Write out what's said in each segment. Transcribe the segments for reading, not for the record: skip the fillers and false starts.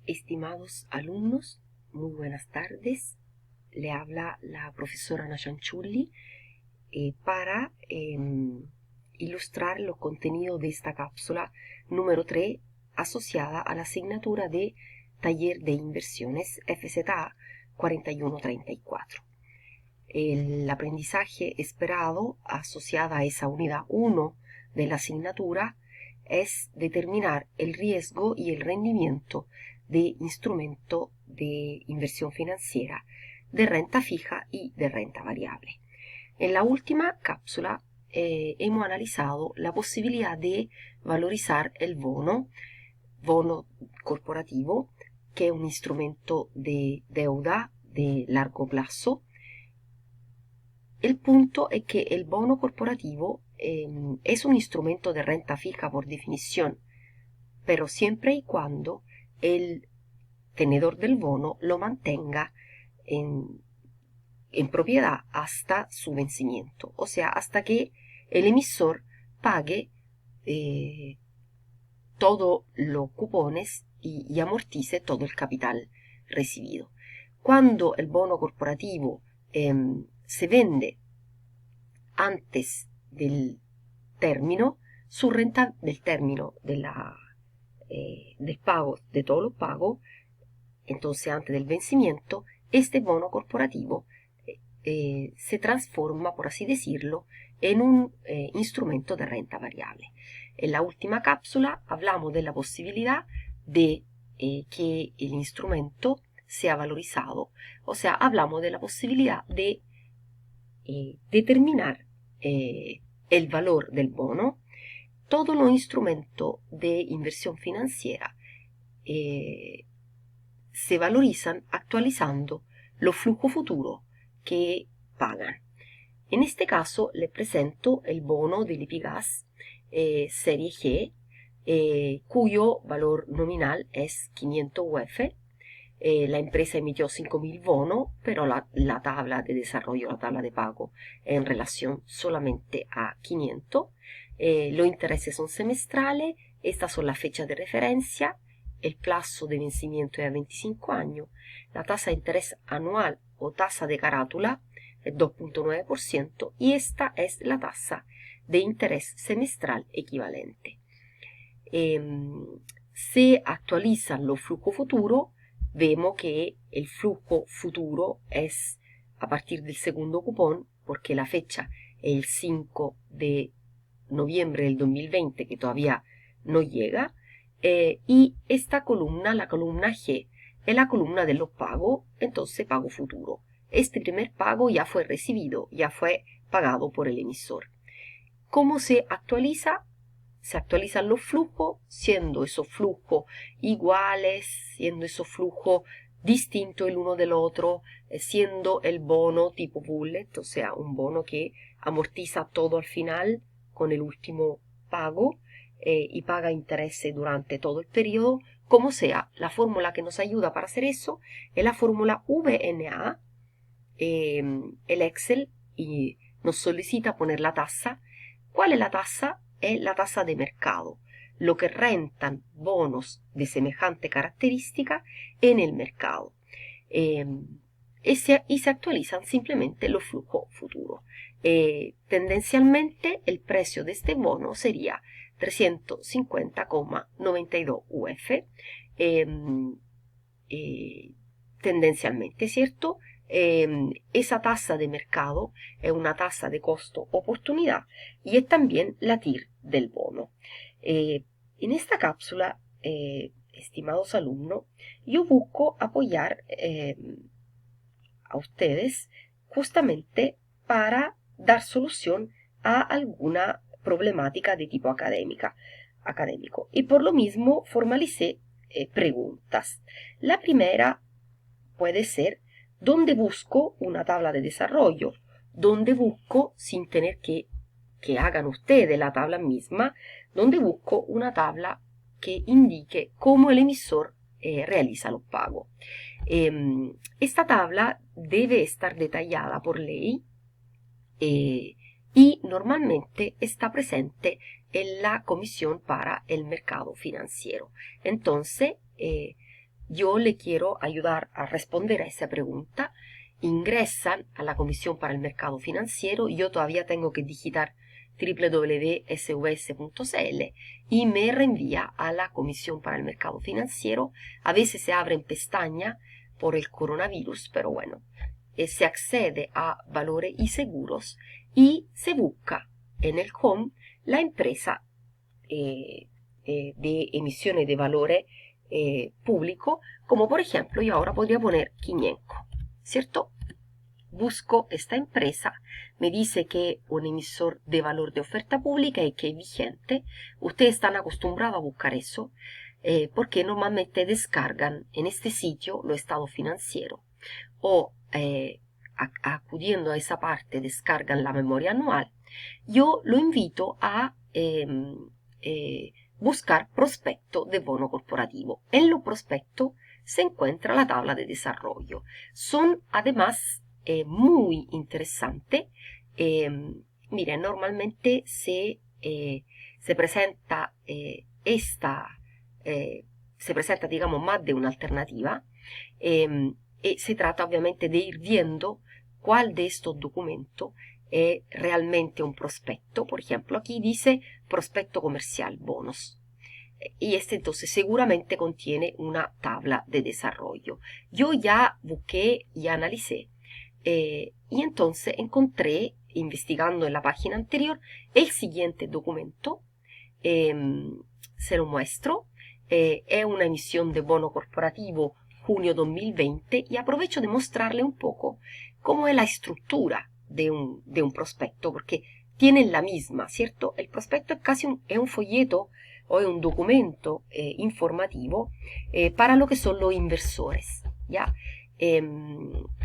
Estimados alumnos, muy buenas tardes. Le habla la profesora Nashanchuli para ilustrar los contenidos de esta cápsula número 3 asociada a la asignatura de Taller de Inversiones FZA 4134. El aprendizaje esperado asociado a esa unidad 1 de la asignatura es determinar el riesgo y el rendimiento de instrumento de inversión financiera, de renta fija y de renta variable. En la última cápsula hemos analizado la posibilidad de valorizar el bono corporativo, que es un instrumento de deuda de largo plazo. El punto es que el bono corporativo es un instrumento de renta fija por definición, pero siempre y cuando el tenedor del bono lo mantenga en propiedad hasta su vencimiento, o sea, hasta que el emisor pague todos los cupones y amortice todo el capital recibido. Cuando el bono corporativo se vende antes del término, del pago de todos los pagos, entonces antes del vencimiento, este bono corporativo se transforma, por así decirlo, en un instrumento de renta variable. En la última cápsula hablamos de la posibilidad de que el instrumento sea valorizado, o sea, hablamos de la posibilidad de determinar el valor del bono. Todos los instrumentos de inversión financiera se valorizan actualizando los flujos futuros que pagan. En este caso les presento el bono del Lipigas serie G, cuyo valor nominal es 500 UF. La empresa emitió 5.000 bonos, pero la tabla de desarrollo, la tabla de pago, en relación solamente a 500. Los intereses son semestrales, estas son las fechas de referencia, el plazo de vencimiento es a 25 años, la tasa de interés anual o tasa de carátula es 2.9% y esta es la tasa de interés semestral equivalente. Se actualizan los flujos futuros. Vemos que el flujo futuro es a partir del segundo cupón, porque la fecha es el 5 de noviembre del 2020, que todavía no llega, y esta columna, la columna G, es la columna de los pagos, entonces pago futuro. Este primer pago ya fue recibido, ya fue pagado por el emisor. ¿Cómo se actualiza? Se actualizan los flujos, siendo esos flujos iguales, siendo esos flujos distintos el uno del otro, siendo el bono tipo bullet, o sea, un bono que amortiza todo al final con el último pago y paga intereses durante todo el periodo. Como sea, la fórmula que nos ayuda para hacer eso es la fórmula VNA. El Excel y nos solicita poner la tasa. ¿Cuál es la tasa? Es la tasa de mercado, lo que rentan bonos de semejante característica en el mercado. Y se actualizan simplemente los flujos futuros. Tendencialmente el precio de este bono sería 350,92 UF. Tendencialmente, ¿cierto? Esa tasa de mercado es una tasa de costo-oportunidad y es también la TIR del bono. En esta cápsula, estimados alumnos, yo busco apoyar a ustedes justamente para dar solución a alguna problemática de tipo académico. Y por lo mismo formalicé preguntas. La primera puede ser: ¿dónde busco una tabla de desarrollo? ¿Dónde busco, sin tener que hagan ustedes la tabla misma, donde busco una tabla que indique cómo el emisor realiza los pagos? Esta tabla debe estar detallada por ley y normalmente está presente en la Comisión para el Mercado Financiero. Entonces, yo le quiero ayudar a responder a esa pregunta. Ingresan a la Comisión para el Mercado Financiero, yo todavía tengo que digitar www.svs.cl y me reenvía a la Comisión para el Mercado Financiero. A veces se abre en pestaña por el coronavirus, pero bueno, se accede a valores y seguros y se busca en el home la empresa de emisiones de valores público, como por ejemplo yo ahora podría poner Quiñenco, ¿cierto? Busco esta empresa, me dice que es un emisor de valor de oferta pública y que es vigente. Ustedes están acostumbrados a buscar eso porque normalmente descargan en este sitio los estados financieros o acudiendo a esa parte descargan la memoria anual. Yo lo invito a buscar prospecto de bono corporativo. En los prospectos se encuentra la tabla de desarrollo. Son además muy interesantes. Miren, normalmente se presenta se presenta, digamos, más de una alternativa. Se trata obviamente de ir viendo cuál de estos documentos es realmente un prospecto. Por ejemplo, aquí dice prospecto comercial, bonos. Y este entonces seguramente contiene una tabla de desarrollo. Yo ya busqué y analicé. Y entonces encontré, investigando en la página anterior, el siguiente documento. Se lo muestro. Es una emisión de bono corporativo junio 2020 y aprovecho de mostrarle un poco cómo es la estructura de un prospecto, porque tienen la misma, ¿cierto? El prospecto es casi un folleto o es un documento informativo para lo que son los inversores, ¿ya?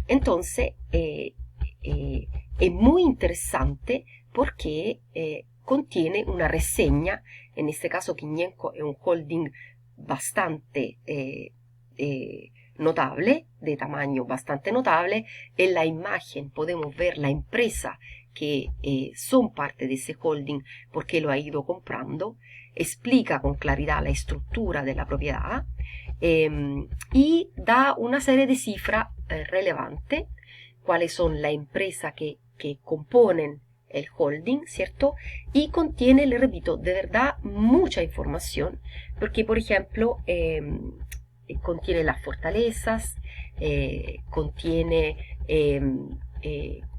Entonces, es muy interesante porque contiene una reseña. En este caso Quiñenco es un holding bastante notable, de tamaño bastante notable. En la imagen podemos ver la empresa que son parte de ese holding porque lo ha ido comprando. Explica con claridad la estructura de la propiedad y da una serie de cifras relevantes, cuáles son las empresas que componen el holding, ¿cierto? Y contiene, le repito, de verdad mucha información, porque por ejemplo contiene las fortalezas, contiene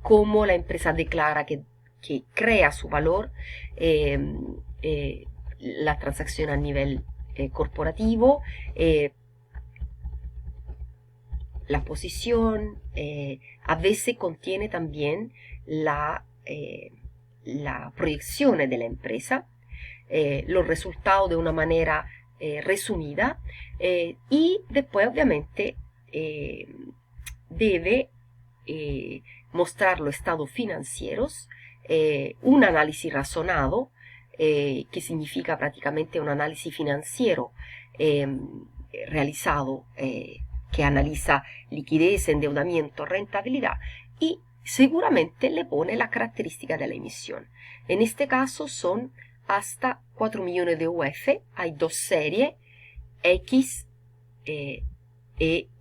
cómo la empresa declara que crea su valor, la transacción a nivel corporativo, la posición, a veces contiene también la proyección de la empresa, los resultados de una manera resumida y después obviamente debe mostrar los estados financieros, un análisis razonado, que significa prácticamente un análisis financiero realizado que analiza liquidez, endeudamiento, rentabilidad y seguramente le pone la característica de la emisión. En este caso son hasta 4 millones de UF, hay dos series, X e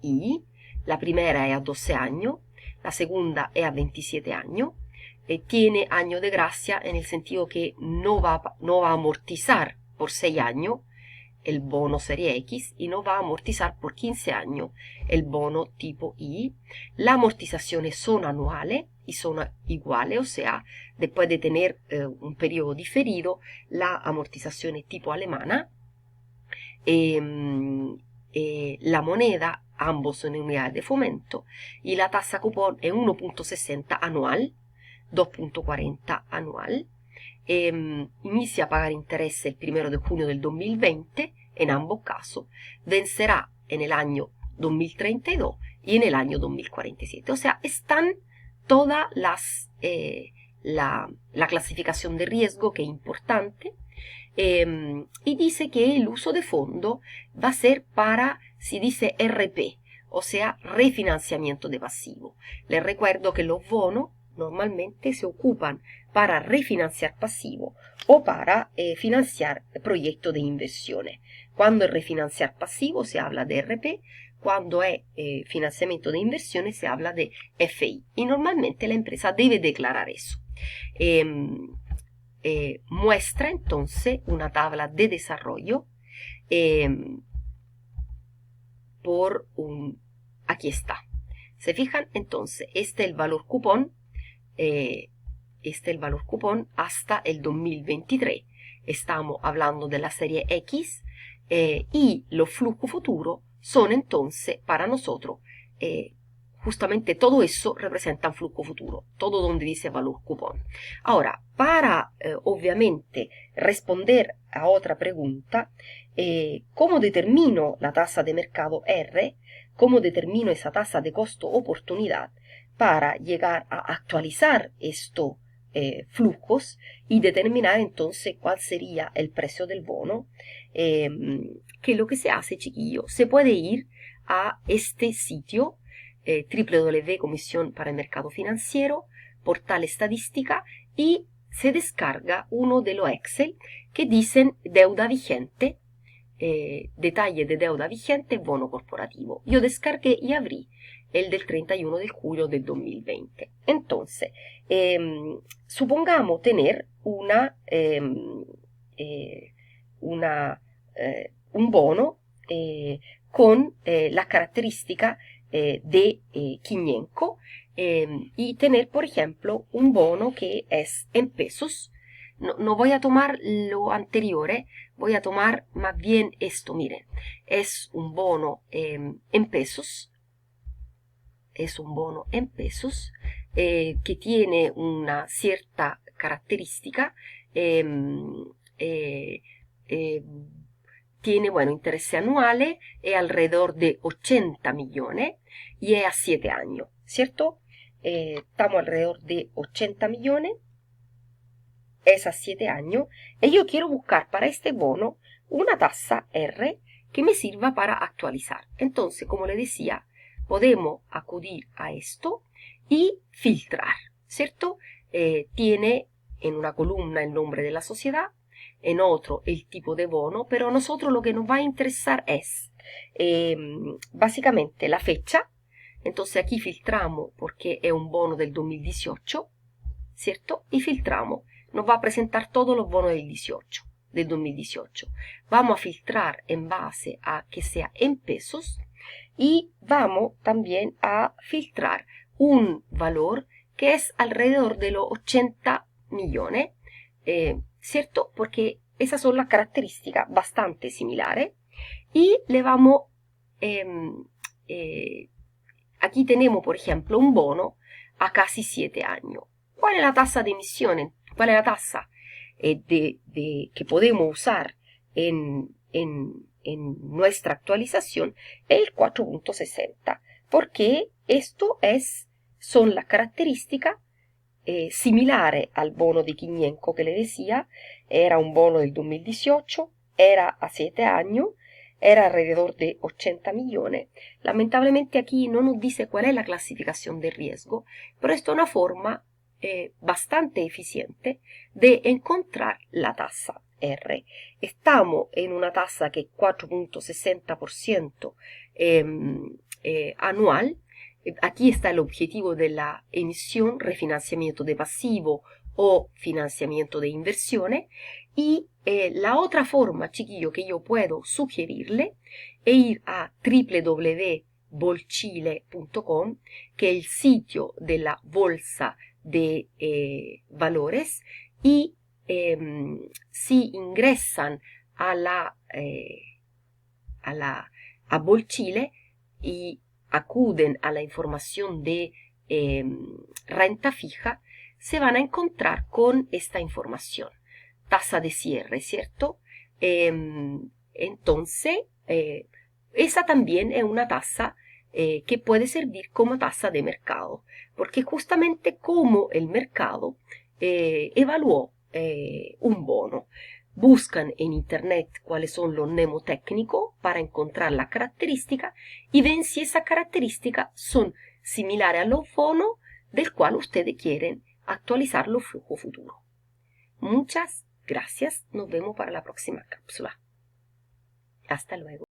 Y. La primera es a 12 años, la segunda es a 27 años. Tiene año de gracia en el sentido que no va a amortizar por 6 años el bono serie X y no va a amortizar por 15 años el bono tipo Y. Las amortizaciones son anuales y son iguales, o sea, después de tener un periodo diferido, la amortización es tipo alemana. La moneda, ambos son en unidades de fomento, y la tasa cupón es 1.60 anual, 2.40 anual. Inicia a pagar intereses el 1 de junio del 2020, en ambos casos, vencerá en el año 2032 y en el año 2047. O sea, están todas la clasificación de riesgo, que es importante, y dice que el uso de fondo va a ser para, si dice RP, o sea, refinanciamiento de pasivo. Les recuerdo que los bonos normalmente se ocupan para refinanciar pasivo o para financiar proyectos de inversiones. Cuando es refinanciar pasivo se habla de RP, cuando es financiamiento de inversión se habla de FI. Y normalmente la empresa debe declarar eso. Muestra entonces una tabla de desarrollo aquí está. ¿Se fijan? Entonces, este es el valor cupón. Este es el valor cupón hasta el 2023. Estamos hablando de la serie X y los flujos futuros son entonces para nosotros, justamente todo eso representa un flujo futuro, todo donde dice valor cupón. Ahora, para obviamente responder a otra pregunta, ¿cómo determino la tasa de mercado R? ¿Cómo determino esa tasa de costo-oportunidad para llegar a actualizar estos flujos y determinar entonces cuál sería el precio del bono? Que lo que se hace, chiquillo, se puede ir a este sitio, www Comisión para el Mercado Financiero, portal estadística, y se descarga uno de los Excel que dicen deuda vigente, detalle de deuda vigente, bono corporativo. Yo descargué y abrí el del 31 de julio del 2020. Entonces, supongamos tener un bono con las características de Quinyenco y tener, por ejemplo, un bono que es en pesos. No voy a tomar lo anterior, voy a tomar más bien esto, miren. Es un bono en pesos. Es un bono en pesos que tiene una cierta característica. Tiene, bueno, intereses anuales, es alrededor de 80 millones y es a 7 años, ¿cierto? Estamos alrededor de 80 millones, es a 7 años, y yo quiero buscar para este bono una tasa R que me sirva para actualizar. Entonces, como le decía, podemos acudir a esto y filtrar, ¿cierto? Tiene en una columna el nombre de la sociedad, en otro el tipo de bono, pero a nosotros lo que nos va a interesar es básicamente la fecha. Entonces aquí filtramos porque es un bono del 2018, ¿cierto? Y filtramos, nos va a presentar todos los bonos del 2018. Vamos a filtrar en base a que sea en pesos y vamos también a filtrar un valor que es alrededor de los 80 millones, ¿cierto? Porque esas son las características bastante similares. Y le vamos, aquí tenemos, por ejemplo, un bono a casi 7 años. ¿Cuál es la tasa de emisión? ¿Cuál es la tasa que podemos usar en nuestra actualización? El 4.60, porque esto son las características similares al bono de Quinyenco que le decía. Era un bono del 2018, era a 7 años, era alrededor de 80 millones. Lamentablemente aquí no nos dice cuál es la clasificación de riesgo, pero esto es una forma bastante eficiente de encontrar la tasa R. Estamos en una tasa que es 4.60% anual. Aquí está el objetivo de la emisión, refinanciamiento de pasivo o financiamiento de inversiones. Y la otra forma, chiquillo, que yo puedo sugerirle es ir a www.bolchile.com, que es el sitio de la bolsa de valores, y si ingresan a Bolchile y acuden a la información de renta fija, se van a encontrar con esta información. Tasa de cierre, ¿cierto? Entonces, esa también es una tasa que puede servir como tasa de mercado, porque justamente como el mercado evaluó un bono. Buscan en internet cuáles son los mnemotécnicos para encontrar la característica y ven si esas características son similares a los bonos del cual ustedes quieren actualizar los flujos futuros. Muchas gracias. Nos vemos para la próxima cápsula. Hasta luego.